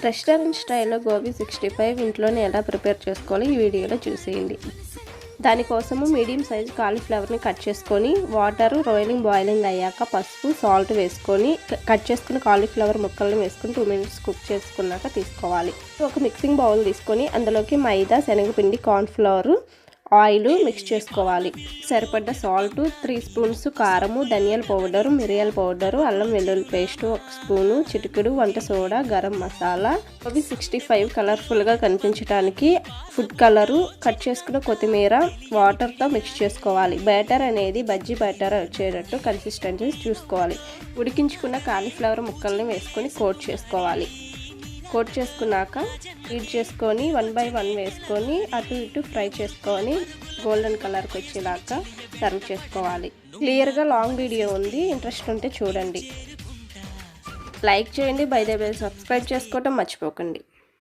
Restaurant స్టైల్లో గోబీ 65 ఇంట్లోనే ఎలా ప్రిపేర్ చేసుకోవాలో ఈ వీడియోలో చూసేయండి. దానికోసము మీడియం సైజు కాలీఫ్లవర్ని కట్ చేసుకొని బాయిలింగ్ అయ్యాక పసుపు సాల్ట్ వేసుకొని కట్ చేసుకున్న కాలీఫ్లవర్ ముక్కలను వేసుకొని 2 మినిట్స్ కుక్ చేసుకున్నాక తీసుకోవాలి. ఒక మిక్సింగ్ బౌల్ తీసుకొని అందులోకి మైదా, శనగపిండి, కార్న్ఫ్లవర్, ఆయిల్ మిక్స్ చేసుకోవాలి. సరిపడ్డ సాల్ట్, 3 స్పూన్స్ కారము, ధనియాల పౌడరు, మిరియాల పౌడరు, అల్లం వెల్లుల్లి పేస్ట్ 1 స్పూను, చిటికెడు వంట సోడా, గరం మసాలా, అవి 65 కలర్ఫుల్గా కనిపించడానికి ఫుడ్ కలరు, కట్ చేసుకున్న కొత్తిమీర వాటర్తో మిక్స్ చేసుకోవాలి. బ్యాటర్ అనేది బజ్జీ బ్యాటర్ వచ్చేటట్టు కన్సిస్టెన్సీ చూసుకోవాలి. ఉడికించుకున్న కాలీఫ్లవర్ ముక్కల్ని వేసుకొని కోట్ చేసుకోవాలి. కోట్ చేసుకున్నాక హీట్ చేసుకొని 1 by 1 వేసుకొని అటు ఇటు ఫ్రై చేసుకొని గోల్డెన్ కలర్కి వచ్చేలాగా సర్వ్ చేసుకోవాలి. క్లియర్గా లాంగ్ వీడియో ఉంది, ఇంట్రెస్ట్ ఉంటే చూడండి. లైక్ చేయండి, బై ద వే సబ్స్క్రైబ్ చేసుకోవటం మర్చిపోకండి.